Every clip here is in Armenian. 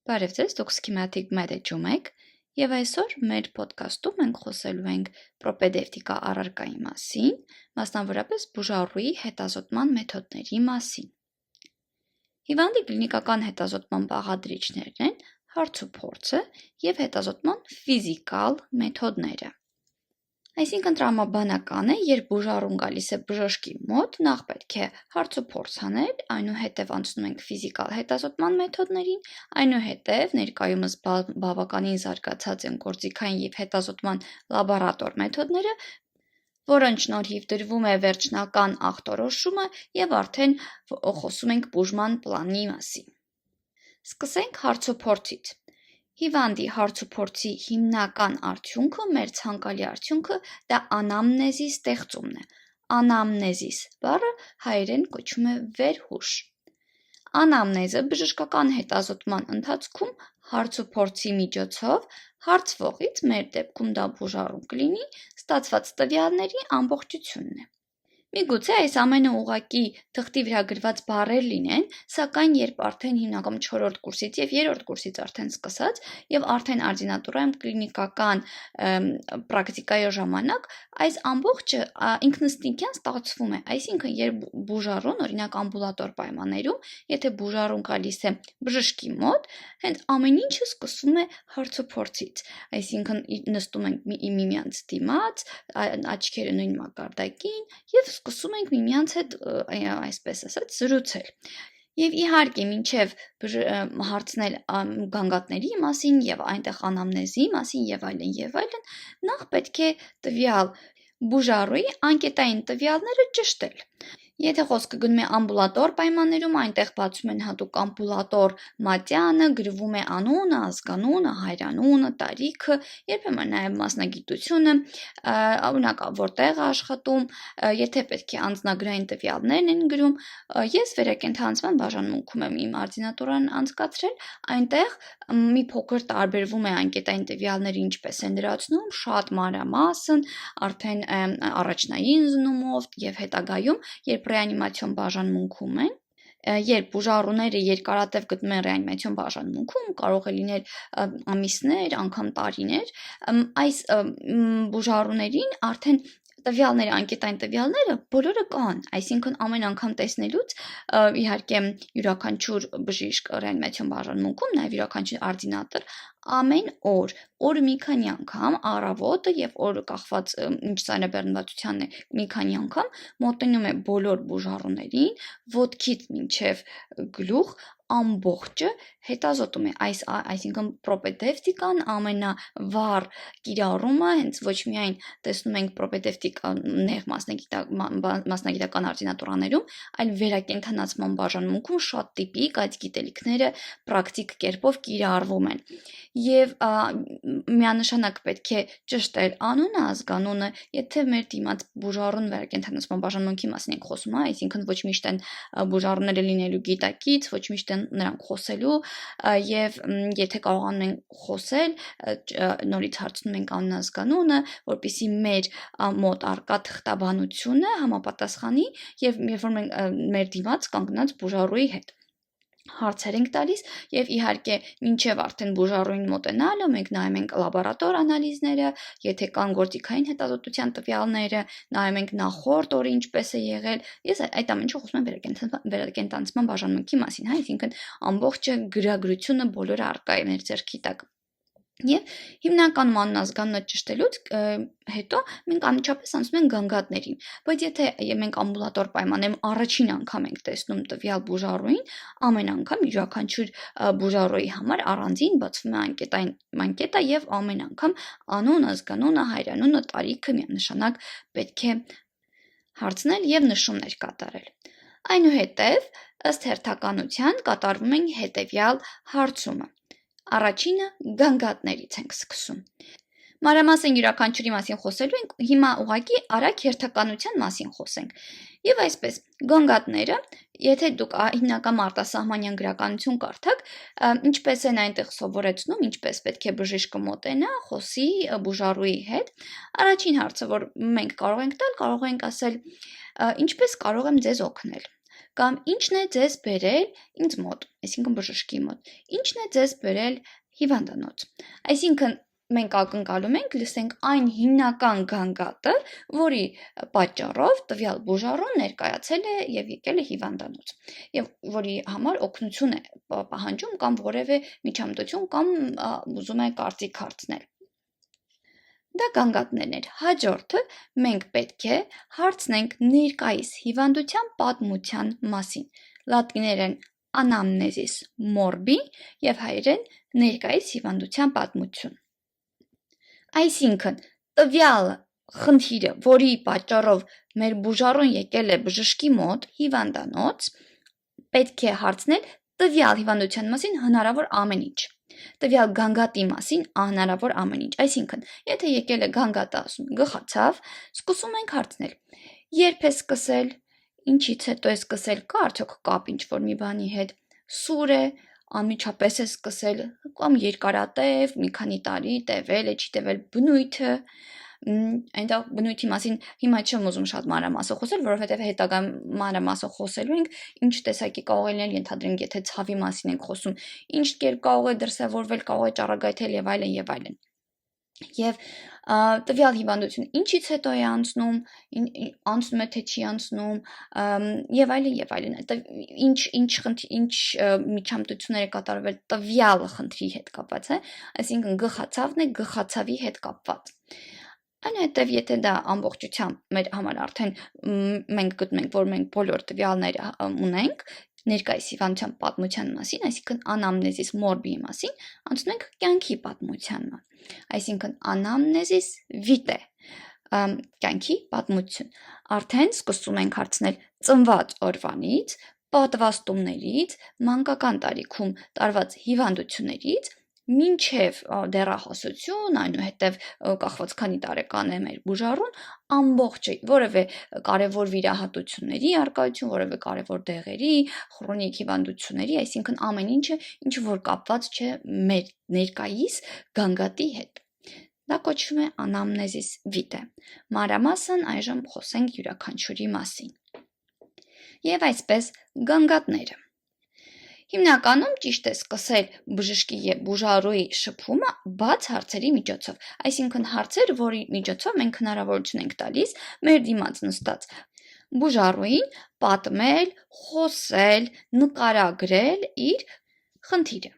Բարև ձեզ, դուք Schematic Med-ում եք, և այսօր մեր podcast-ում մենք խոսելու ենք պրոպեդևտիկա առարկայի մասին, մասնավորապես բուժառուի հետազոտման մեթոդների մասին։ Հիվանդի կլինիկական հետազոտման բաղադրիչներն են հարցուփորձը և հետազոտման ֆիզիկալ մեթոդները։ Այսինքն տրամաբանական է, երբ բուժառուն գալիս է բժշկի մոտ, նախ պետք է հարցուփորձ անել, այնուհետև անցնում ենք ֆիզիկալ հետազոտման մեթոդներին, այնուհետև ներկայումս բավականին զարգացած են գործիքային և հետազոտման լաբորատոր մեթոդները, որոնց շնորհիվ դրվում է վերջնական ախտորոշումը և արդեն խոսում ենք բուժման պլանի մասին։ Սկսենք հարցուփորձից։ Հիվանդի հարցուփորձի հիմնական արդյունքը, մեր ցանկալի արդյունքը, դա անամնեզի ստեղծումն է։ Անամնեզիս բառը հայերեն կոչվում է վերհուշ։ Անամնեզը բժշկական հետազոտման ընթացքում հարցուփորձի միջոցով հարցվողից, մեր դեպքում դա բուժառուն կլինի, ստացված տվյալների ամբողջությունն է։ Միգուցե այս ամենը ուղղակի թղթի վրա գրված բառեր լինեն, սակայն երբ արդեն հիմնականում 4-րդ կուրսից և 3-րդ կուրսից արդեն սկսած և արդեն արձինատուրայում կլինիկական պրակտիկայի ժամանակ այս ամբողջը ինքնըստինքյան ստացվում է, այսինքն երբ բուժառուն, օրինակ ամբուլատոր պայմաններում, եթե բուժառուն գալիս է բժշկի մոտ, հենց ամեն ինչը սկսվում է հարցուփորձից, այսինքն նստում ենք միմյանց դիմաց, աչքերը նույն մակարդակին և սկսում ենք միմյանց հետ, այսպես ասած, զրուցել։ Եվ իհարկե, մինչև հարցնել գանգատների մասին և այնտեղ անամնեզի մասին և այլն, նախ պետք է տվյալ բուժառուի անկետային տվյալները ճշտել։ Եթե խոսքը գնում է ամբուլատոր պայմաններում, այնտեղ բացում են հատուկ ամբուլատոր մատյանը, գրվում է անունը, ազգանունը, հայրանունը, տարիքը, երբեմն նաև մասնագիտությունը, օրինակ որտեղ է աշխատում, եթե պետք է անձնագրային տվյալներն են գրում, ես վերակենդանացման բաժանմունքում եմ իմ արձինատուրան անցկացրել, այնտեղ մի փոքր տարբերվում է անկետային տվյալները ինչպես են լրացնում, շատ մանրամասն, արդեն առաջնային զննումով և հետագայում, երբ ռեանիմացիոն բաժանմունքում են, երբ բուժառուները երկարատև գտնվում են ռեանիմացիոն բաժանմունքում, կարող է լինել ամիսներ, անգամ տարիներ, այս բուժառուներին արդեն տվյալները, անկետային տվյալները բոլորը կան, այսինքն ամեն անգամ տեսնելուց, իհարկե յուրաքանչյուր բժիշկ ռեանիմացիոն բաժանմունքում, նաև յուրաքանչյուր արձինատար ամեն օր, օրը մի քանի անգամ, առավոտը և օրը կախված ինչ ծանրաբեռնվածությանն է, մի քանի անգամ մոտենում է բոլոր բուժառուներին, ոտքից մինչև գլուխ ամբողջը հետազոտում է, այսինքն պրոպեդևտիկան ամենավառ կիրառումը, հենց ոչ միայն տեսնում ենք պրոպեդևտիկա նեղ մասնագիտական արձինատուրաներում, այլ վերակենդանացման բաժանմունքում շատ տիպիկ այս գիտելիքները պրակտիկ կերպով կիրառվում են։ Եվ միանշանակ պետք է ճշտել անունը, ազգանունը, եթե մեր դիմաց բուժառուն վերակենդանացման բաժանմունքի մասին ենք խոսում, այսինքն ոչ միշտ են բուժառուները լինելու գիտակից, ոչ միշտ են նրանք խոսելու, և եթե կարողանում են խոսել, նորից հարցնում ենք անուն ազգանունը, որպեսզի մեր մոտ առկա թղթաբանությունը համապատասխանի և երբ որ մենք մեր դիմաց կանգնած բուժառուի հետ հարցեր ենք տալիս և իհարկե մինչև արդեն բուժառուին մոտենալը մենք նայում ենք լաբորատոր անալիզները, եթե կան գործիքային հետազոտության տվյալները, նայում ենք նախորդ օրը ինչպես է եղել, ես այդ ամեն ինչը խոսում եմ վերակենդանացման բաժանմունքի մասին, այսինքն ամբողջը գրագրությունը բոլորը առկա է մեր ձեռքի տակ։ Եվ հիմնականում անուն ազգանունը ճշտելուց հետո մենք անմիջապես անցնում ենք գանգատներին, բայց եթե մենք ամբուլատոր պայմաններում առաջին անգամ ենք տեսնում տվյալ բուժառուին, ամեն անգամ յուրաքանչյուր բուժառուի համար առանձին բացվում է անկետային անկետը և ամեն անգամ անուն, ազգանունը, հայրանունը, տարիքը միանշանակ պետք է հարցնել և նշումներ կատարել։ Այնուհետև ըստ հերթականության կատարվում են հետևյալ հարցումը։ Առաջինը գանգատներից ենք սկսում։ Մանրամասն յուրաքանչյուրի մասին խոսելու ենք, հիմա ուղղակի արագ հերթականության մասին խոսենք։ Եվ այսպես, գանգատները, եթե դուք հիմնական արտասահմանյան գրականություն կարդաք, ինչպես են այնտեղ սովորեցնում, ինչպես պետք է բժիշկը մոտենա, խոսի բուժառուի հետ, առաջին հարցը, որ մենք կարող ենք տալ, կարող ենք ասել, ինչպես կարող եմ ձեզ օգնել։ կամ ինչն է ձեզ բերել ինձ մոտ, այսինքն բժշկի մոտ, ինչն է ձեզ բերել հիվանդանոց, այսինքն մենք ակնկալում ենք լսենք այն հիմնական գանգատը, որի պատճառով տվյալ բուժառուն ներկայացել է եւ եկել է հիվանդանոց եւ որի համար օգնություն է պահանջում կամ որևէ միջամտություն կամ ուզում է կարծիք հարցնել։ Դա գանգատներն էր։ Հաջորդը մենք պետք է հարցնենք ներկայիս հիվանդության պատմության մասին։ Լատիներեն anamnesis morbi եւ հայերեն ներկայիս հիվանդության պատմություն։ Այսինքն, տվյալ խնդիրը, որի պատճառով մեր բուժառուն եկել է բժշկի մոտ հիվանդանոց, պետք է հարցնել տվյալ հիվանդության մասին հնարավոր ամեն ինչ։ Տվյալ գանգատի մասին հնարավոր ամեն ինչ։ Այսինքն, եթե եկել է գանգատը ասում գխացավ, սկսում ենք հարցնել. երբ է սկսել, ինչից հետո է սկսել, կա արդյոք կապ ինչ-որ մի բանի հետ, սուր է, անմիջապես է սկսել, կամ երկարատև, մի քանի տարի տևել է, չի տևել բնույթը, այնտեղ բնույթի մասին հիմա չեմ ուզում շատ մանրամասով խոսել, որովհետև հետագա մանրամասով խոսելու ենք, ինչ տեսակի կարող է լինել, ենթադրենք, եթե ցավի մասին ենք խոսում, ինչ կերպ կարող է դրսևորվել, կարող է ճառագայթել եւ այլն եւ այլն։ Եվ տվյալ հիվանդություն ինչից հետո է անցնում, անցնում է թե չի անցնում, եւ այլն եւ այլն։ Ինչ միջամտություններ է կատարվել տվյալ խնդրի հետ կապված է, այսինքն գխացավն է գխացավի հետ կապված։ Այնուհետև եթե դա ամբողջությամբ մեր համար արդեն մենք գտնում ենք, որ մենք բոլոր տվյալները ունենք ներկայիս հիվանդության պատմության մասին, այսինքն anamnesis morbi մասին, անցնում ենք կյանքի պատմությանը։ Այսինքն anamnesis vitae կյանքի պատմություն։ Արդեն սկսում ենք հարցնել ծնված օրվանից, պատվաստումներից, մանկական տարիքում տարված հիվանդություններից մինչև դեռահասություն, այնուհետև կախված քանի տարեկան է մեր բուժառուն, ամբողջը որևէ կարևոր վիրահատությունների արկայություն, որևէ կարևոր դեղերի, քրոնիկ հիվանդությունների, այսինքն ամեն ինչը, ինչ որ կապված չէ մեր ներկայիս գանգատի հետ։ Դա կոչվում է anamnesis vitae։ Մանրամասն այժմ խոսենք յուրաքանչյուրի մասին։ Եվ այսպես գանգատները։ Հիմնականում ճիշտ է սկսել բժշկի եւ բուժառուի շփումը բաց հարցերի միջոցով, այսինքն հարցեր, որի միջոցով մենք հնարավորություն ենք տալիս մեր դիմաց նստած բուժառուին պատմել, խոսել, նկարագրել իր խնդիրը։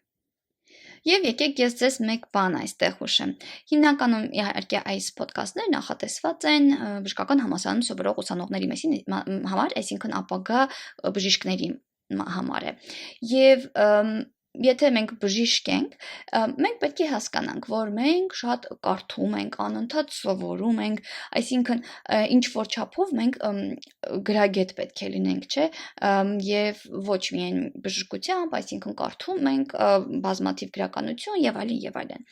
Եվ եկեք ես ձեզ մեկ բան այստեղ հուշեմ։ Հիմնականում իհարկե այս ոդքասթները նախատեսված են բժշկական համալսարանում սովորող ուսանողների համար, այսինքն ապագա բժիշկների համար է։ Եվ եթե մենք բժիշկ ենք, մենք պետք է հասկանանք, որ մենք շատ կարդում ենք, անընդհատ սովորում ենք, այսինքն ինչ որ չափով մենք գրագետ պետք է լինենք, չէ՞, եւ ոչ միայն բժշկությամբ, այսինքն կարդում ենք բազմաթիվ գրականություն եւ այլն եւ այլն։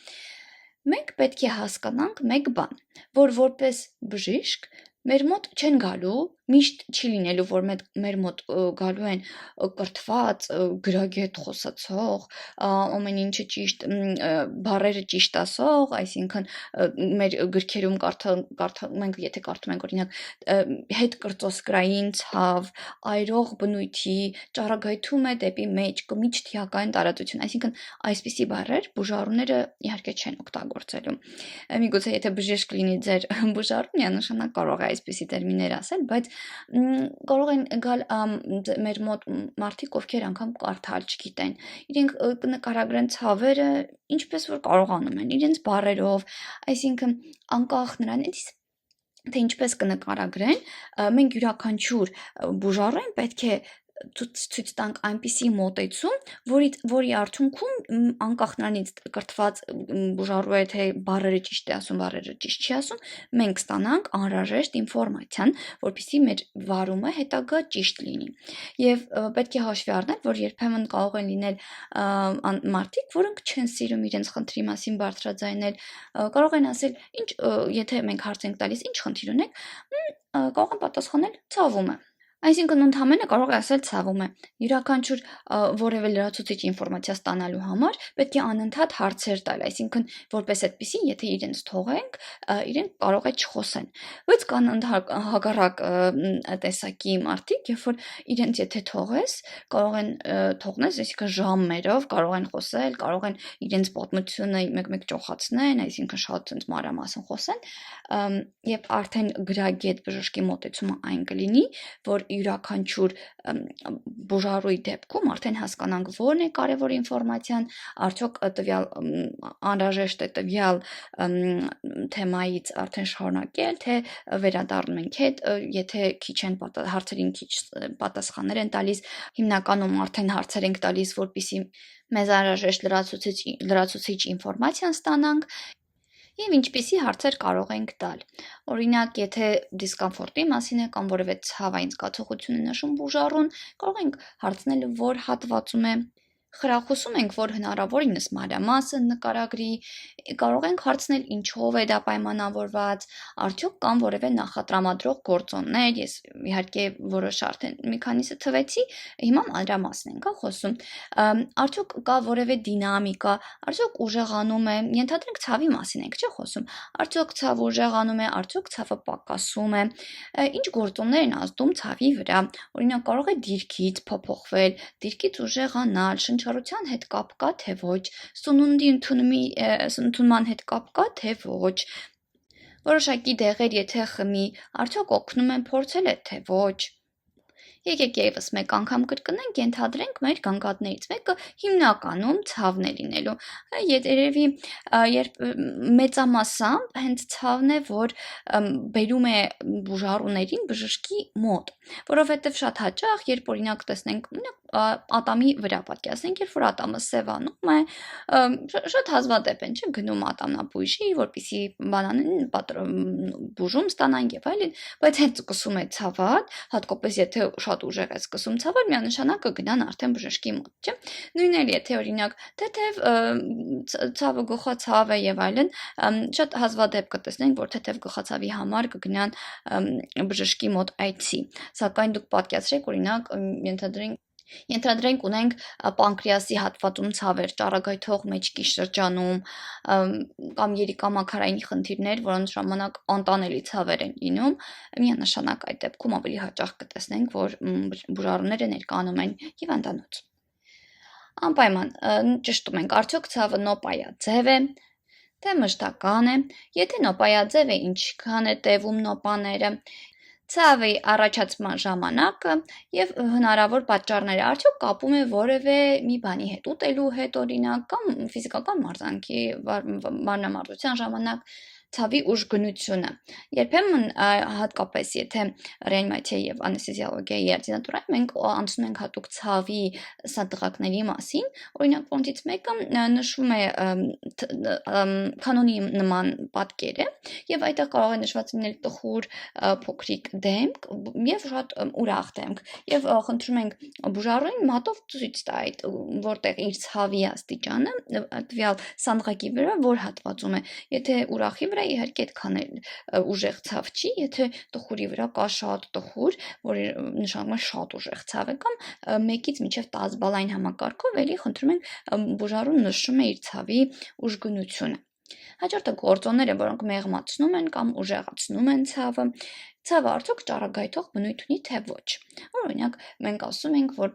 Մենք պետք է հասկանանք մեկ բան, որ որպես բժիշկ մեր մոտ չեն գալու, միշտ չի լինելու, որ մեր մոտ գալու են կրթված, գրագետ խոսացող, ամեն ինչը ճիշտ, բառերը ճիշտ ասող, այսինքն մեր գրքերում մենք եթե կարդում ենք օրինակ հետ կրծոսկրային ցավ, այրող բնույթի, ճառագայթում է դեպի մեջ, միջթիակային տարածություն, այսինքն այսպիսի բառեր բուժառուները իհարկե չեն օգտագործելու։ Միգուցե եթե բժիշկ լինի ձեր բուժառուն, միանշանակ կարող է այսպիսի տերմիններ ասել, բայց կարող են գալ մեր մոտ մարդիկ, ովքեր անգամ կարդալ չգիտեն։ Իրենք կնկարագրեն ցավերը ինչպես որ կարողանում են, իրենց բառերով, այսինքն անկախ նրանից թե ինչպես կնկարագրեն, մենք յուրաքանչյուր բուժառուն պետք է ցույց տանք այնպիսի մոտեցում, որի արդյունքում անկախ նրանից կրթված բուժառու է թե բառերը ճիշտ է ասում, բառերը ճիշտ չի ասում, մենք ստանանք անհրաժեշտ ինֆորմացիան, որպեսզի մեր վարումը հետագա ճիշտ լինի։ Եվ պետք է հաշվի առնել, որ երբեմն կարող են լինել մարդիկ, որոնք չեն սիրում իրենց խնդրի մասին բարձրաձայնել, կարող են ասել, եթե մենք հարց ենք տալիս, ինչ խնդիր ունեք, կարող են պատասխանել ցավում է։ Այսինքն ընդհանրապես կարող է ասել ցավում է։ Յուրաքանչյուր որևէ լրացուցիչ ինֆորմացիա ստանալու համար պետք է անընդհատ հարցեր տալ, այսինքն որպես այդպեսի, եթե իրենց թողենք, իրենք կարող է չխոսեն։ Բայց կան հակառակ տեսակի մարդիկ, երբ որ իրենց եթե թողես, կարող են թողնես, այսինքն ժամերով կարող են խոսել, կարող են իրենց պատմությունը մեկ-մեկ ճոխացնեն, այսինքն շատ ցենց մանրամասն խոսեն, եւ արդեն գրագետ բժշկի մոտեցումը այն կլինի, որ յուրաքանչյուր բուժառուի դեպքում արդեն հասկանանք որն է կարևոր ինֆորմացիան, արդյոք տվյալ անհրաժեշտ է տվյալ թեմայից արդեն շարունակել, թե վերադառնում ենք հետ, եթե քիչ են հարցերին քիչ պատասխաններ են տալիս, հիմնականում արդեն հարցեր ենք տալիս, որպեսզի մեզ անհրաժեշտ լրացուցիչ ինֆորմացիան ստանանք, եւ ինչպիսի հարցեր կարող ենք տալ։ Օրինակ, եթե դիսկոմֆորտի մասին է կամ որևէ ցավային զգացողություն է նշում բուժառուն, կարող ենք հարցնել, որ հատվածում է, խրախուսում ենք, որ հնարավորինս մանրամասն նկարագրի, կարող ենք հարցնել ինչով է դա պայմանավորված, արդյոք կան որևէ նախատրամադրող գործոններ, ես իհարկե որոշ արդեն մի քանիսը թվեցի, հիմա մանրամասն ենք խոսում, արդյոք կա որևէ դինամիկա, արդյոք ուժեղանում է, ենթադրենք ցավի մասին ենք, չէ՞ խոսում, արդյոք ցավը ուժեղանում է, արդյոք ցավը պակասում է, ինչ գործոններ են ազդում ցավի վրա, օրինակ կարող է դիրքից փոփոխվել, դիրքից ուժեղանալ, շնչառության հետ կապ կա, թե ոչ, սնունդի ընդունման հետ կապ կա, թե ոչ, որոշակի դեղեր եթե խմի, արդյոք օգնում են, փորձել է, թե ոչ։ Եկեք եւս մեկ անգամ կրկնենք, ենթադրենք մեր գանգատներից մեկը հիմնականում ցավն է լինելու։ Երևի երբ մեծամասամբ հենց ցավն է, որ բերում է բուժառուներին բժշկի մոտ, որովհետև շատ հաճախ, երբ օրինակ տեսնենք ատամի վրա պատկերացնենք, երբ որ ատամը սևանում է, շատ հազվադեպ են չէ գնում ատամնաբույժի, որպեսզի բուժում ստանան եւ այլն, բայց հենց սկսում է ցավալ, հատկապես եթե շատ ուժեղ է սկսում ցավել, միանշանակ կգնան արդեն բժշկի մոտ, չէ։ Նույնն էլ եթե օրինակ թեթև ցավը գլխացավ է եւ այլն, շատ հազվադեպ կտեսնենք, որ թեթև գլխացավի համար կգնան բժշկի մոտ այցի, սակայն դուք պատկերացրեք օրինակ ենթադրենք ունենք պանկրեասի հատվածում ցավեր, ճառագայթող մեջքի շրջանում կամ երիկամաքարայինի խնդիրներ, որոնց ժամանակ անտանելի ցավեր են լինում, միանշանակ այդ դեպքում ավելի հաճախ կտեսնենք, որ բուժառուները ներկայանում են հիվանդանոց։ Անպայման ճշտում ենք, արդյոք ցավը նոպայաձև է, թե մշտական է, եթե նոպայաձև է, ինչքան է տևում նոպաները, ցավի առաջացման ժամանակը եւ հնարավոր պատճառները, արդյոք կապում է որևէ մի բանի հետ, ուտելու հետ օրինակ կամ ֆիզիկական մարզանքի մարմնամարզության ժամանակ ցավի ուժգնությունը։ Երբեմն հատկապես եթե ռեանիմացիայի եւ անեստեզիոլոգիայի արտիզատուրայում մենք անցնում ենք հատուկ ցավի սատղակների մասին, օրինակ պոնտից մեկը նշվում է կանոնի նման պատկերը եւ այդտեղ կարող է նշված լինել տխուր փոքրիկ դեմք եւ շատ ուրախ դեմք եւ խնդրում ենք բուժառուին մատով ցույց տա այդ որտեղ իր ցավի աստիճանը տվյալ սանդղակի վրա որ հատվածում է, եթե ուրախի վրա իհարկե այդքան ուժեղ ցավ չի, եթե տխուրի վրա կա շատ տխուր, որը նշանակում է շատ ուժեղ ցավ է կամ 1-ից մինչև 10 բալային համակարգով, էլի խնդրում ենք բուժառուն նշում է իր ցավի ուժգնությունը։ Հաջորդը գործոնները, որոնք մեղմացնում են կամ ուժեղացնում են ցավը, ցավը արդյոք ճառագայթող բնույթ ունի, թե ոչ։ Օրինակ մենք ասում ենք, որ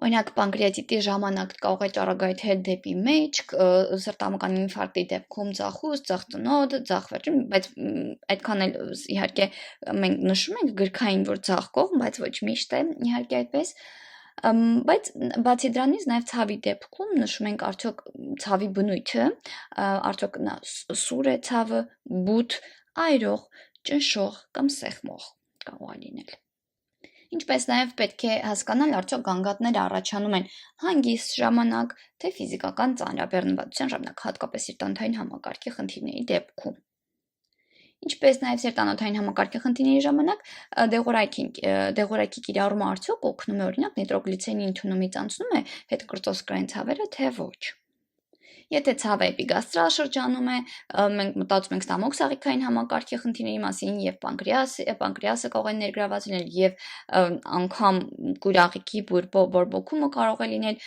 օրինակ պանկրեատիտի ժամանակ կարող է ճառագայթել դեպի մեջք, սրտամկանի ինֆարկտի դեպքում ձախուց, ձախծնոտ, ձախվերջին, բայց այդքան էլ իհարկե մենք նշում ենք գրքային, որ ձախ կողմ, բայց ոչ միշտ է իհարկե այդպես, բայց բացի դրանից նաև ցավի դեպքում նշում ենք արդյոք ցավի բնույթը, արդյոք նա սուր է ցավը, բութ, այրող, ճնշող կամ սեղմող կարող է լինել։ Ինչպես նաև պետք է հասկանալ արդյոք գանգատները առաջանում են հանգիստ ժամանակ, թե ֆիզիկական ծանրաբեռնվածության ժամանակ, հատկապես սիրտանոթային համակարգի խնդիրների դեպքում։ Ինչպես նաև սիրտանոթային համակարգի խնդիրների ժամանակ դեղորայքի կիրառումը արդյոք օգնում է օրինակ նիտրոգլիցերինի ընդունումից անցնում է հետկրծոսկրային ցավերը, թե ոչ։ Եթե ցավը էպիգաստրալ շրջանում է, մենք մտածում ենք ստամոքսաղիքային համակարգի խնդիրների մասին եւ պանկրեասը կարող է ներգրաված լինել եւ անգամ կուրաղիքի բորբոքումը կարող է լինել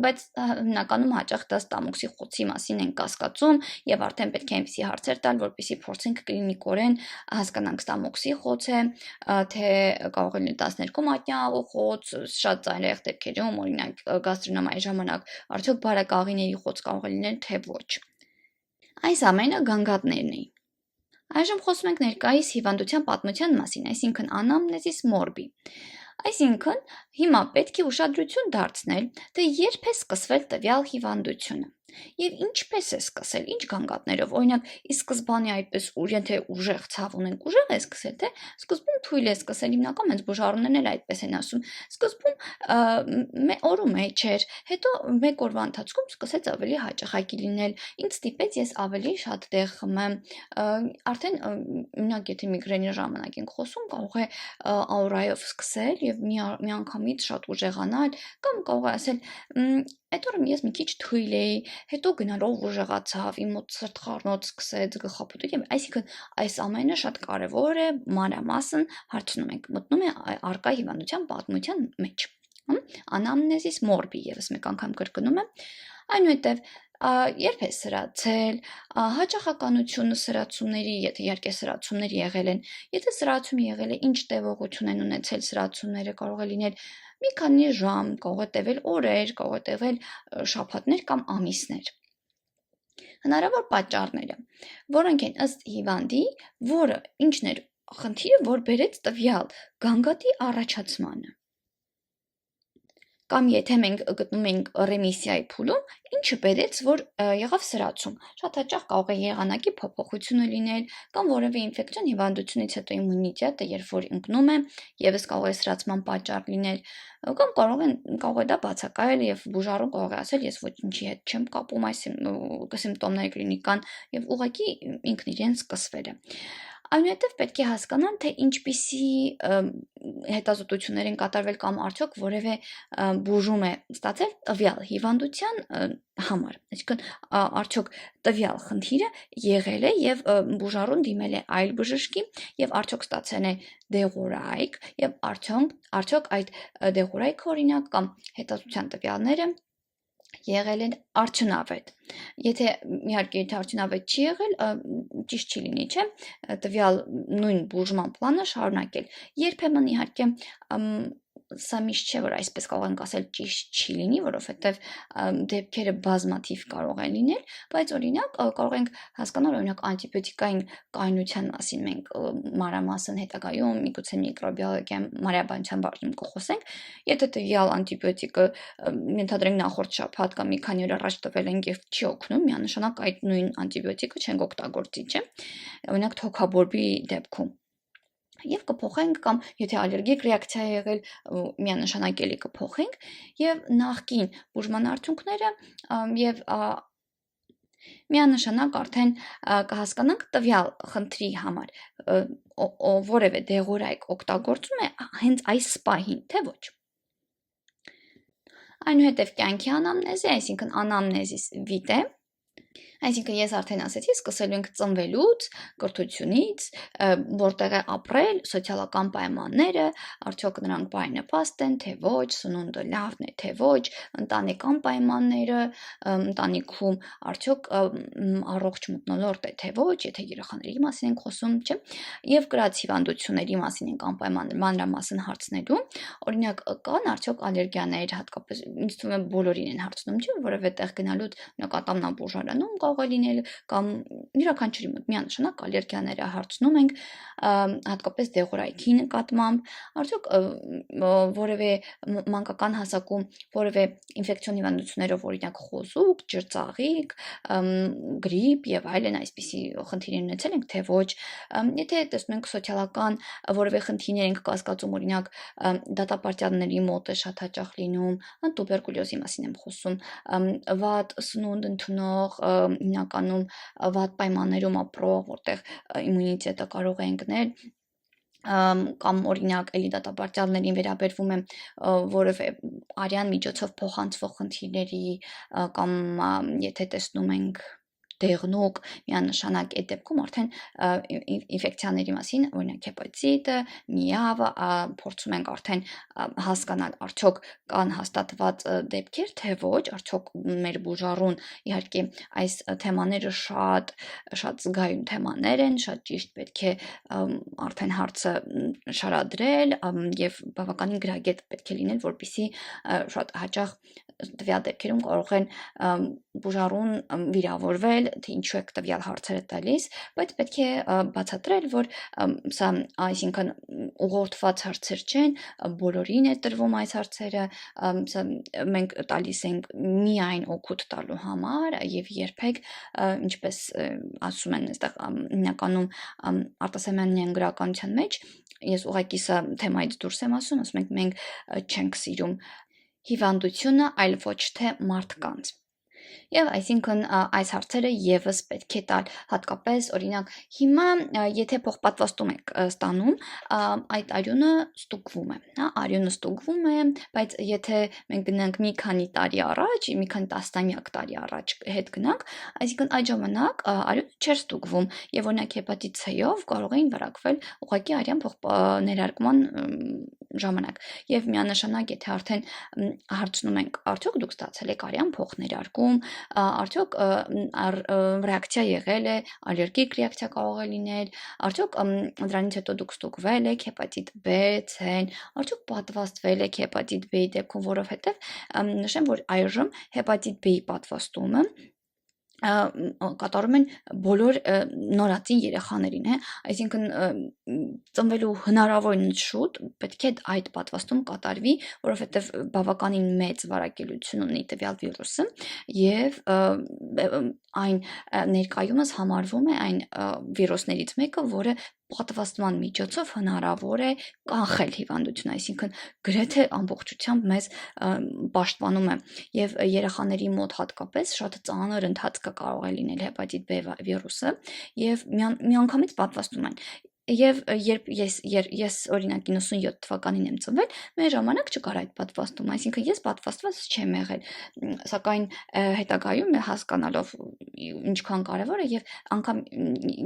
բայց հիմնականում հաճախ դա ստամոքսի խոցի մասին ենք կասկածում եւ արդեն պետք է այնպիսի հարցեր տալ, որպեսզի փորձենք կլինիկորեն հասկանանք ստամոքսի խոց է, թե կարող է լինել 12 մատնյա խոց, շատ ծայրահեղ դեպքերում, օրինակ գաստրոնոմայի ժամանակ արդյոք բարակաղիների խոց կարող է լինել, թե ոչ։ Այս ամենը գանգատներն էին։ Այժմ խոսում ենք ներկայիս հիվանդության պատմության մասին, այսինքն անամնեզիս մորբի։ Այսինքն, հիմա պետք է ուշադրություն դարձնել, թե երբ է սկսվել տվյալ հիվանդությունը եւ ինչպես է սկսել, ինչ գանգատներով, օրինակ, ի սկզբանե այդպես եթե ուժեղ ցավ ունենք, ուժեղ է սկսել, թե սկզբում թույլ է սկսել, հիմնական հենց բուժառուներն էլ այդպես են ասում, սկզբում օրու մեջ էր, հետո մեկ օրվա ընթացքում սկսեց ավելի հաճախակի լինել, ինձ ստիպեց ես ավելի շատ տեղ խմեմ, արդեն օրինակ եթե միգրենի ժամանակ ենք խոսում, կարող է աուրայով սկսել եւ միանգամից շատ ուժեղանալ, կամ կարող է ասել այդ օրը ես մի քիչ թույլ էի, հետո գնալով ուժեղացավ, իմ մոտ սրտխառնոց սկսեց, գլխապտույտ, այսինքն այս ամենը շատ կարևոր է, մանրամասն հարցնում ենք, մտնում է առկա հիվանդության պատմության մեջ։ Անամնեզիս մորբի, եւս մեկ անգամ կրկնում եմ, այնուհետև երբ է սրացել, հաճախականությունը սրացումների, եթե իհարկե սրացումներ եղել են, եթե սրացում եղել է, ինչ տևողություն են ունեցել սրացումները, կարող է լինել մի քանի ժամ, կարող է տևել օրեր, կարող է տևել շաբաթներ կամ ամիսներ։ Հնարավոր պատճառները, որոնք են ըստ հիվանդի, որը ինչն էր խնդիրը, որ բերեց տվյալ գանգատի առաջացմանը։ Կամ եթե մենք գտնում ենք ռեմիսիայի փուլում, ինչը բերեց, որ եղավ սրացում։ Շատ հաճախ կարող է եղանակի փոփոխությունը լինել, կամ որևէ ինֆեկցիոն հիվանդությունից հետո իմունիտետը, երբ որ ընկնում է, եւս կարող է սրացման պատճառ լինել, կամ կարող է դա բացակայել եւ բուժառուն կարող է ասել, ես ոչինչի հետ չեմ կապում այս սիմպտոմների կլինիկան եւ ուղղակի ինքն իրեն սկսվել է։ Այնուհետև պետք է հասկանալ, թե ինչպիսի հետազոտություններ են կատարվել կամ արդյոք որևէ բուժում է ստացել տվյալ հիվանդության համար, այսինքն արդյոք տվյալ խնդիրը եղել է եւ բուժառուն դիմել է այլ բժշկի եւ արդյոք ստացել է դեղորայք եւ արդյոք այդ դեղորայքը օրինակ կամ հետազոտության տվյալները եղել են արդյունավետ։ Եթե իհարկե արդյունավետ չի եղել, ճիշտ չի լինի, չէ՞, տվյալ նույն բուժման պլանը շարունակել։ Երբեմն իհարկե սա միշտ չէ, որ այսպես կարող ենք ասել ճիշտ չի լինի, որովհետև դեպքերը բազմաթիվ կարող են լինել, բայց օրինակ կարող ենք հասկանալ օրինակ անտիբիոտիկային կայունության մասին մենք մանրամասն հետագայում միգուցե միկրոբիոլոգիա մարիաբանության բաժնում կխոսենք, եթե տվյալ անտիբիոտիկը ենթադրենք նախորդ շաբաթ կամ մի քանի օր առաջ տվել ենք եւ չի օգնում, միանշանակ այդ նույն անտիբիոտիկը չենք օգտագործի, չէ՞, օրինակ թոքաբորբի դեպքում եւ կփոխենք կամ եթե ալերգիկ ռեակցիա է եղել միանշանակ էլի կփոխենք եւ նախկին բուժման արդյունքները եւ միանշանակ արդեն կհասկանանք տվյալ խնդրի համար որևէ դեղորայք օգտագործում է հենց այս սպահին, թե ոչ։ Այնուհետև կյանքի անամնեզի, այսինքն անամնեզիս վիտե, այսինքն ես արդեն ասեցի, սկսելու ենք ծնվելուց, կրթությունից, որտեղ է ապրել, սոցիալական պայմանները, արդյոք նրանք բարենպաստ են, թե ոչ, սնունդը լավն է, թե ոչ, ընտանեկան պայմանները, ընտանիքում արդյոք առողջ մթնոլորտ է, թե ոչ, եթե երեխաների մասին ենք խոսում, չէ՞, եւ կրած հիվանդությունների մասին ենք անպայման մանրամասն հարցնելու, օրինակ կան արդյոք ալերգիաներ, հատկապես ինձ թվում է բոլորին են հարցնում, չէ՞, որևէ տեղ գնալուց ատամնաբուժարանում կարող է լինել կամ յուրաքանչյուրի մոտ միանշանակ ալերգիաները հարցնում ենք, հատկապես դեղորայքի նկատմամբ, արդյոք որևէ մանկական հասակում որևէ ինֆեկցիոն հիվանդություններով օրինակ խոզուկ, ջրծաղիկ, գրիպ եւ այլն այսպիսի խնդիրներ ունեցել ենք, թե ոչ, եթե տեսնում ենք սոցիալական որևէ խնդիրներ ենք կասկածում, օրինակ դատապարտյալների մոտ է շատ հաճախ լինում, տուբերկուլյոզի մասին եմ խոսում, վատ սնունդ ընդունող, հիմնականում վատ պայմաններում ապրող, որտեղ իմունիտետը կարող է ընկնել, կամ օրինակ էլի դատապարտյալներին վերաբերվում է որևէ արյան միջոցով փոխանցվող խնդիրների կամ եթե տեսնում ենք դեղնուկ միանշանակ այդ դեպքում արդեն ինֆեկցիաների մասին, օրինակ հեպատիտը, միավը, փորձում ենք արդեն հասկանալ արդյոք կան հաստատված դեպքեր, թե ոչ, արդյոք մեր բուժառուն իհարկե այս թեմաները շատ զգայուն թեմաներ են, շատ ճիշտ պետք է արդեն հարցը շարադրել եւ բավականին գրագետ պետք է լինել, որպեսզի շատ հաճախ տվյալ դեպքերում կարող են բուժառուն վիրավորվել, թե ինչու եք տվյալ հարցերը տալիս, բայց պետք է բացատրել, որ սա այսինքն ուղղորդված հարցեր չեն, բոլորին է տրվում այս հարցերը, սա մենք տալիս ենք միայն օգուտ տալու համար եւ երբեք ինչպես ասում են այստեղ հիմնականում արտասահմանյան գրականության մեջ ես ուղղակի սա թեմայից դուրս եմ ասում ենք մենք չենք սիրում հիվանդությունը, այլ ոչ թե մարդկանց։ Եվ այսինքն այս հարցերը եւս պետք է տալ հատկապես օրինակ հիմա եթե փոխպատվաստում եք ստանում այդ արյունը ստուգվում է, հա, արյունը ստուգվում է, բայց եթե մենք գնանք մի քանի տարի առաջ, մի քանի տասնամյակ տարի առաջ հետ գնանք, այսինքն այդ ժամանակ արյունը չէր ստուգվում եւ օրինակ հեպատիտ C-ով կարող էին վարակվել ուղղակի արյան ներարկման ժամանակ եւ միանշանակ եթե արդեն հարցնում ենք արդյոք դուք ստացել եք արյան փոխներարկում արդյոք ռեակցիա եղել է ալերգիկ ռեակցիա կարող է լինել արդյոք դրանից հետո դուք ստուգվել եք հեպատիտ B, C-ն արդյոք պատվաստվել եք հեպատիտ B-ի դեպքում որովհետեւ նշեմ որ այժմ հեպատիտ B-ի պատվաստումը կատարում են բոլոր նորածին երեխաներին, այսինքն ծնվելու հնարավորինս շուտ պետք է այդ պատվաստում կատարվի, որովհետև բավականին մեծ վարակելություն ունի տվյալ վիրուսը եւ այն ներկայումս համարվում է այն վիրուսներից մեկը, որը պատվաստման միջոցով հնարավոր է կանխել հիվանդությունը, այսինքն գրեթե ամբողջությամբ մեզ պաշտպանում է եւ երեխաների մոտ հատկապես շատ ծանր ընթացք կարող է լինել հեպատիտ B վիրուսը եւ միանգամից պատվաստում են Եվ երբ ես օրինակ 97 թվականին եմ ծնվել, մեր ժամանակ չկար այդ պատվաստումը, այսինքն ես պատվաստված չեմ եղել, սակայն հետագայում հասկանալով ինչքան կարևոր է եւ անգամ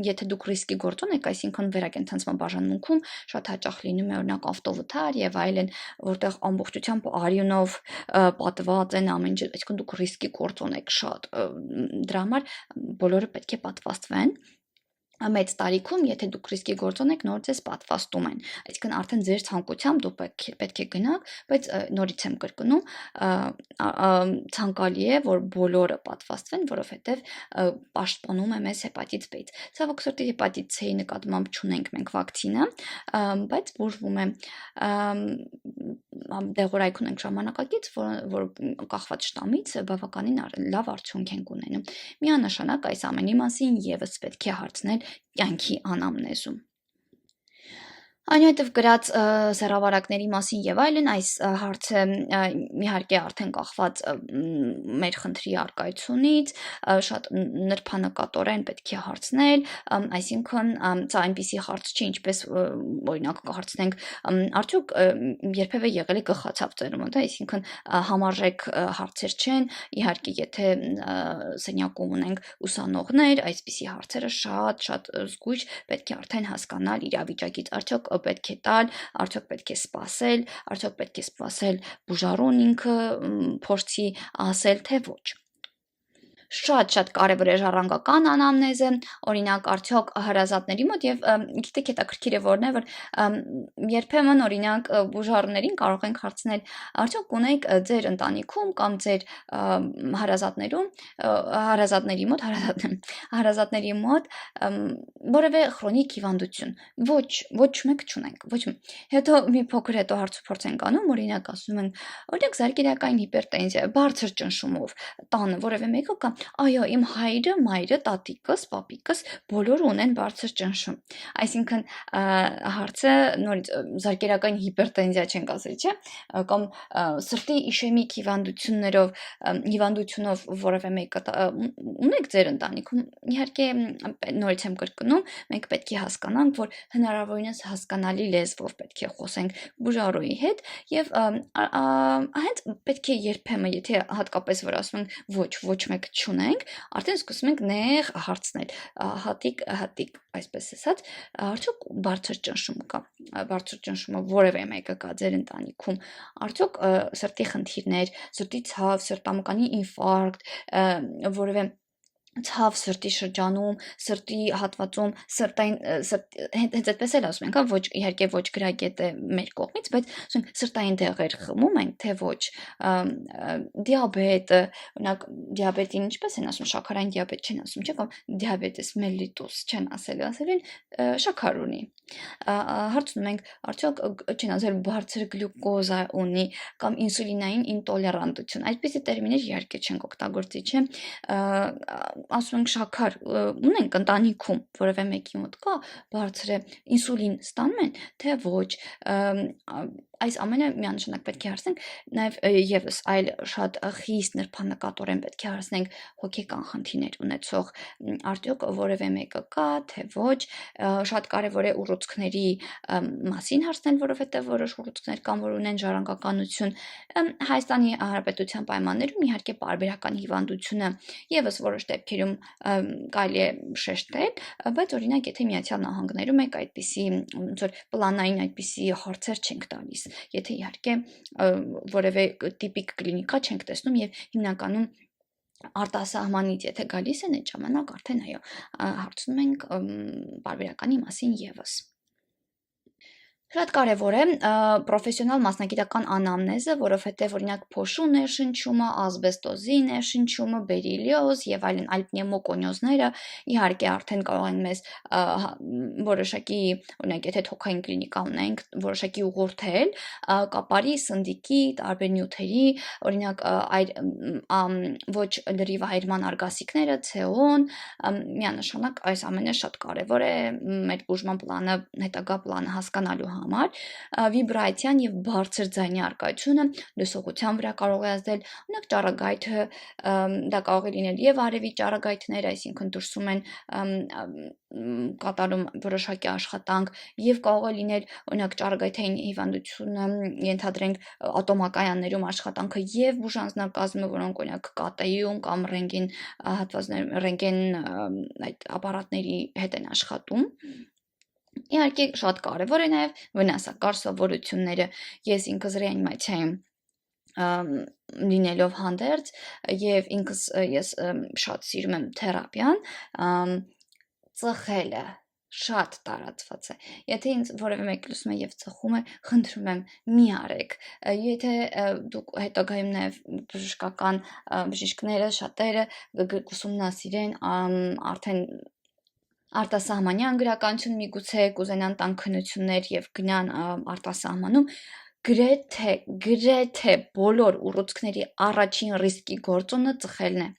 եթե դուք ռիսկի գործոն եք, այսինքն վերակենդանցման բաժանմունքում շատ հաճախ լինում է օրինակ ավտովթար եւ այլն, որտեղ ամբողջությամբ արյունով պատված են ամեն ինչ, այսինքն դուք ռիսկի գործոն եք շատ, դրա համար բոլորը պետք է պատվաստվեն մեծ տարիքում, եթե դուք ռիսկի գործոն եք, նոր ձեզ պատվաստում են, այսինքն արդեն ձեր ցանկությամբ դուք պետք է գնաք, բայց նորից եմ կրկնում, ցանկալի է, որ բոլորը պատվաստվեն, որովհետև պաշտպանում է մեզ հեպատիտ B-ից։ Ցավոք սրտի հեպատիտ C-ի նկատմամբ չունենք մենք վակցինա, բայց բուժվում է դեղորայք ունենք ժամանակակից, որ կախված շտամից բավականին լավ արդյունք ենք ունենում։ Միանշանակ այս ամենի մասին եւս պետք է հարցնել կյանքի անամնեզում։ Այնուհետև գրած սեռավարակների մասին եւ այլն այս հարցը իհարկե արդեն կախված մեր խնդրի արկայությունից շատ նրբանկատորեն պետք է հարցնել, այսինքն սա այնպիսի հարց չի, ինչպես օրինակ կհարցնենք արդյոք երբևէ եղել է գլխացավ ծերունդ, այսինքն համարժեք հարցեր չեն, իհարկե եթե սենյակում ունենք ուսանողներ, այսպիսի հարցերը շատ զգույշ պետք է արդեն հասկանալ իրավիճակից, արդյոք պետք է տալ, արդյոք պետք է սպասել, արդյոք պետք է սպասել բուժառուն ինքը փորձի ասել, թե ոչ։ Շատ կարևոր է ժառանգական անամնեզը, օրինակ արդյոք հարազատների մոտ եւ գիտեք հետաքրքիր է որն է, որ երբեմն օրինակ բուժառուներին կարող ենք հարցնել, արդյոք ունեք ձեր ընտանիքում կամ ձեր հարազատների մոտ որևէ քրոնիկ հիվանդություն։ Ոչ մեկ չունենք, ոչ մի։ Հետո մի փոքր հետո հարցուփորձ ենք անում, օրինակ ասում են, օրինակ զարգերակային հիպերտենզիա, բարձր ճնշումով, տանը որևէ մեկը կամ այո, իմ հայրը, մայրը, տատիկս, պապիկս բոլորը ունեն բարձր ճնշում։ Այսինքն հարցը նորից զարկերական հիպերտենզիա չենք ասել, չէ՞, կամ սրտի իշեմիկ հիվանդությունով որևէ մեկը ունեք ձեր ընտանիքում, իհարկե նորից եմ կրկնում, մենք պետք է հասկանանք, որ հնարավորինս հասկանալի լեզվով պետք է խոսենք բուժառուի հետ եւ հենց պետք է երբեմն, եթե հատկապես որ ասում ենք ոչ մեկ չունենք, արդեն սկսում ենք նեղ հարցնել, հատիկ, այսպես ասած, արդյոք բարձր ճնշում կա, բարձր ճնշումը որևէ մեկը կա ձեր ընտանիքում, արդյոք սրտի խնդիրներ, սրտի ցավ, սրտամկանի ինֆարկտ, որևէ ցավ սրտի շրջանում, սրտի հատվածում, հենց այդպես էլ ասում ենք, ոչ իհարկե ոչ գրագետ է մեր կողմից, բայց ասենք սրտային դեղեր խմում ենք, թե ոչ, դիաբետ, օրինակ դիաբետին ինչպես են ասում, շաքարային դիաբետ չեն ասում, չէ՞, կամ դիաբետես մելլիտուս չեն ասել շաքար ունի։ Հարցնում ենք, արդյոք չեն ասել բարձր գլյուկոզա ունի կամ ինսուլինային ինտոլերանտություն, այսպիսի տերմիններ իհարկե չենք օգտագործի, չէ՞, ասում ենք շաքար ունենք ընտանիքում, որևէ մեկի մոտ կա, բարձր է, ինսուլին ստանում են, թե ոչ, այս ամենը միանշանակ պետք է հարցնենք, նաև եւս այլ շատ խիստ նրբանկատորեն պետք է հարցնենք հոգեկան խնդիրներ ունեցող, արդյոք որևէ մեկը կա, թե ոչ, շատ կարևոր է ուռուցքների մասին հարցնել, որովհետև որոշ ուռուցքներ կան, որ ունեն ժառանգականություն, Հայաստանի Հանրապետության պայմաններում իհարկե պարբերական հիվանդությունը եւս որոշ դեպքերում կարելի է շեշտել, բայց օրինակ եթե Միացյալ Նահանգներում եք այդպիսի ոնց որ պլանային այդպիսի հարցեր չենք տալիս, եթե իհարկե որևէ տիպիկ կլինիկա չենք տեսնում եւ հիմնականում արտասահմանից եթե գալիս են այդ ժամանակ արդեն այո հարցնում ենք պարբերականի մասին եւս Շատ կարևոր է պրոֆեսիոնալ մասնագիտական անամնեզը, որովհետև օրինակ փոշու ներշնչումը, ասբեստոզի ներշնչումը, բերիլիոզ եւ այլն այլ պնևմոկոնիոզները իհարկե արդեն կարող են մեզ որոշակի օրինակ եթե թոքային կլինիկա ունենք, որոշակի ուղղորդել կապարի, սնդիկի, տարբեր նյութերի, օրինակ ոչ լրիվ այրման արգասիքները, ցեոն, միանշանակ այս ամենը շատ կարևոր է մեր բուժման պլանը, հետագա պլանը հասկանալու համար վիբրացիան եւ բարձր ձայնի արկայությունը լսողության վրա կարող է ազդել, օրինակ ճառագայթը դա կարող է լինել եւ արևի ճառագայթներ, այսինքն դուրսում են կատարում որոշակի աշխատանք եւ կարող է լինել օրինակ ճառագայթային հիվանդությունը ենթադրենք ատոմակայաններում աշխատանքը եւ բուժանձնակազմը, որոնք օրինակ կատեյում կամ ռենտգեն հատվածներ ռենտգեն այդ ապարատների հետ են աշխատում Իհարկե շատ կարևոր է նաև վնասակար սովորությունները։ Ես ինքս ռեանիմացիայում լինելով հանդերձ եւ ինքս ես շատ սիրում եմ թերապիան, ծխելը շատ տարածված է։ Եթե ինձ որևէ մեկ լսում է եւ ծխում է, խնդրում եմ մի արեք։ Եթե դուք հետագայում նաեւ բժշկական բժիշկները շատերը ուսումնասիրեն արդեն արտասահմանյան գրականություն միգուցե կուզենան տան քննություններ եւ գնան արտասահմանում գրեթե բոլոր ուռուցքների առաջին ռիսկի գործոնը ծխելն է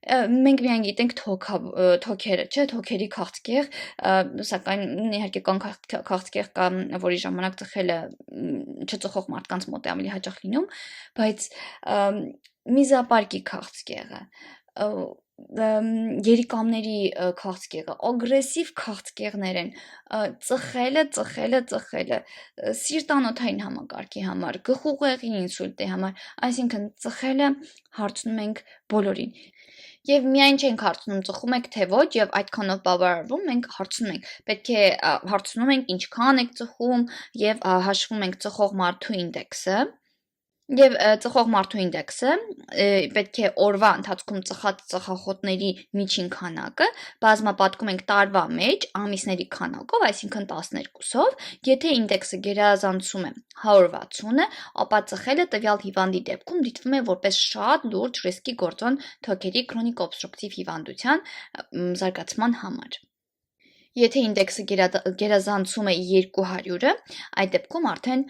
մենք միայն գիտենք թոքերը, չէ, թոքերի քաղցկեղ, սակայն իհարկե կան քաղցկեղ կա, որի ժամանակ ծխելը չծխող մարդկանց մոտ է ավելի հաճախ լինում, բայց միզապարկի քաղցկեղը երիկամների քաղցկեղը, ագրեսիվ քաղցկեղներ են, ծխելը, սիրտանոթային համակարգի համար, գլխուղեղի ինսուլտի համար, այսինքն ծխելը հարցնում ենք բոլորին։ Եվ միայն չենք հարցնում ծխում եք թե ոչ եւ այդքանով բավարարվում մենք հարցնում ենք պետք է հարցնում ենք ինչքան եք ծխում եւ հաշվում ենք ծխող մարդու ինդեքսը Եվ ծխող մարդու ինդեքսը պետք է օրվա ընթացքում ծխած ծխախոտների միջին քանակը բազմապատկում ենք տարվա մեջ ամիսների քանակով, այսինքն 12-ով, եթե ինդեքսը գերազանցում է 160-ը, ապա ծխելը տվյալ հիվանդի դեպքում դիտվում է որպես շատ լուրջ ռիսկի գործոն թոքերի քրոնիկ օբստրուկտիվ հիվանդության զարգացման համար։ Եթե ինդեքսը գերազանցում է 200-ը, այդ դեպքում արդեն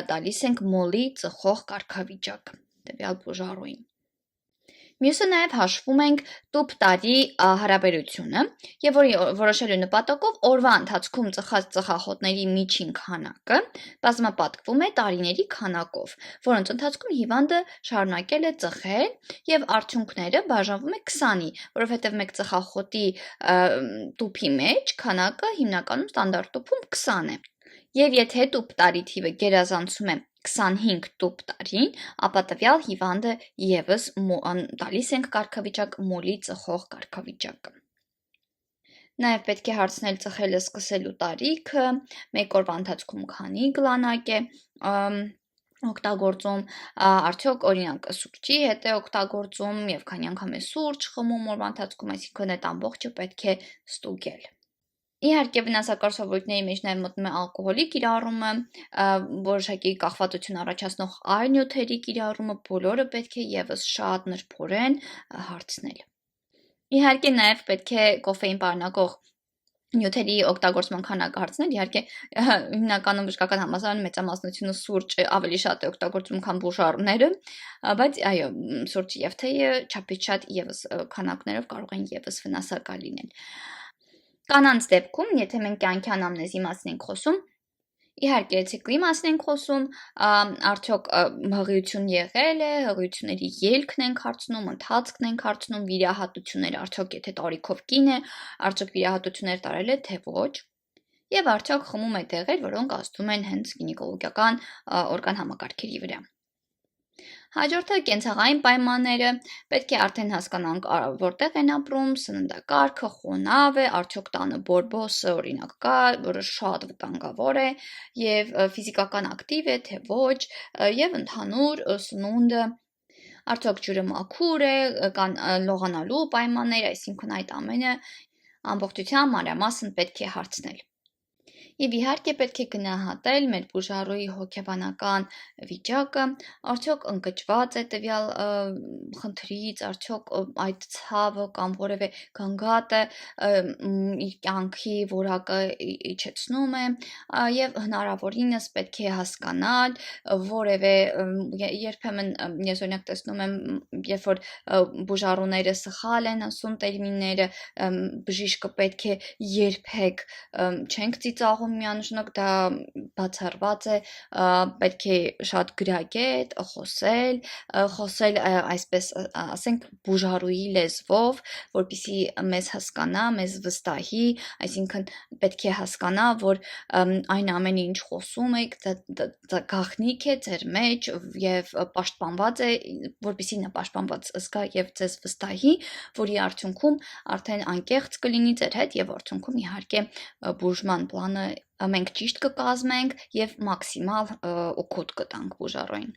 տալիս ենք մոլի ծխող կարգավիճակ տվյալ բուժառուին։ Մյուսը նաև հաշվում ենք տուփ տարի հարաբերությունը եւ որոշելու նպատակով օրվա ընթացքում ծխած ծխախոտների միջին քանակը բազմապատկվում է տարիների քանակով, որոնց ընթացքում հիվանդը շարունակել է ծխել եւ արդյունքները բաժանվում է 20-ի, որովհետեւ մեկ ծխախոտի տուփի մեջ քանակը հիմնականում ստանդարտ տուփում 20 է։ Եվ եթե տուփ տարի թիվը գերազանցում է 25 տուփ տարին, ապա տվյալ հիվանդը եւս տալիս ենք կարգավիճակ մոլի ծխող կարգավիճակը։ Նաև պետք է հարցնել ծխելը սկսելու տարիքը, մեկ օրվա ընթացքում քանի գլանակ է օգտագործում, արդյոք օրինակ սուրճի հետ է օգտագործում եւ քանի անգամ է սուրճ խմում օրվա ընթացքում, այսինքն այդ ամբողջը պետք է ստուգել։ Իհարկե վնասակար սովորույթների մեջ նաև մտնում է ալկոհոլի կիրառումը, որոշակի կախվածություն առաջացնող այլ նյութերի կիրառումը, բոլորը պետք է եւս շատ նրբորեն հարցնել։ Իհարկե նաև պետք է կոֆեին պարունակող նյութերի օգտագործման քանակը հարցնել, իհարկե հիմնականում բժշկական համալսարանը մեծամասնությունը սուրճ ավելի շատ է օգտագործում, քան բուժառուները, բայց այո, սուրճը եւ թեյը չափից շատ եւս քանակներով կարող են եւս վնասակար լինել։ Կանանց դեպքում, եթե մենք կյանքի անամնեզի մասին ենք խոսում, իհարկե ցիկլի մասին ենք խոսում, արդյոք հղիություն եղել է, հղիությունների ելքն ենք հարցնում, ընթացքն ենք հարցնում, վիրահատությունները, արդյոք եթե տարիքով կին է, արդյոք վիրահատություններ տարել է, թե ոչ, եւ արդյոք խմում է դեղեր, որոնք ազդում են հենց գինեկոլոգիական օրգան համակարգերի վրա։ Հաջորդը կենցաղային պայմանները, պետք է արդեն հասկանանք որտեղ են ապրում, սննդակարգը խոնավ է, արդյոք տանը բորբոսը օրինակ կա, որը շատ վտանգավոր է եւ ֆիզիկական ակտիվ է, թե ոչ, եւ ընդհանուր սնունդը արդյոք ջուրը մաքուր է, կան լողանալու պայմաններ, այսինքն այդ ամենը ամբողջությամբ մանրամասն պետք է հարցնել։ Եվ իհարկե պետք է գնահատել մեր բուժառուի հոգեբանական վիճակը, արդյոք ընկճված է տվյալ խնդրից, արդյոք այդ ցավը կամ որևէ գանգատը իր կյանքի որակը իջեցնում է, եւ հնարավորինս պետք է հասկանալ որևէ երբեմն ես օրինակ տեսնում եմ, երբ որ բուժառուները սխալ են ասում տերմինները, բժիշկը պետք է երբեք չենք ծիծաղում միանշանակ, դա բացառված է, պետք է շատ գրագետ խոսել այսպես ասենք բուժառուի լեզվով, որպեսզի մեզ հասկանա, մեզ վստահի, այսինքն պետք է հասկանա, որ այն ամենը ինչ խոսում եք, դա գաղտնիք է ձեր մեջ եւ պաշտպանված է, որպեսզի նա պաշտպանված զգա եւ ձեզ վստահի, որի արդյունքում արդեն անկեղծ կլինի ձեր հետ եւ արդյունքում իհարկե բուժման պլանը մենք ճիշտ կկազմենք եւ մաքսիմալ օգուտ կտանք բուժառուին։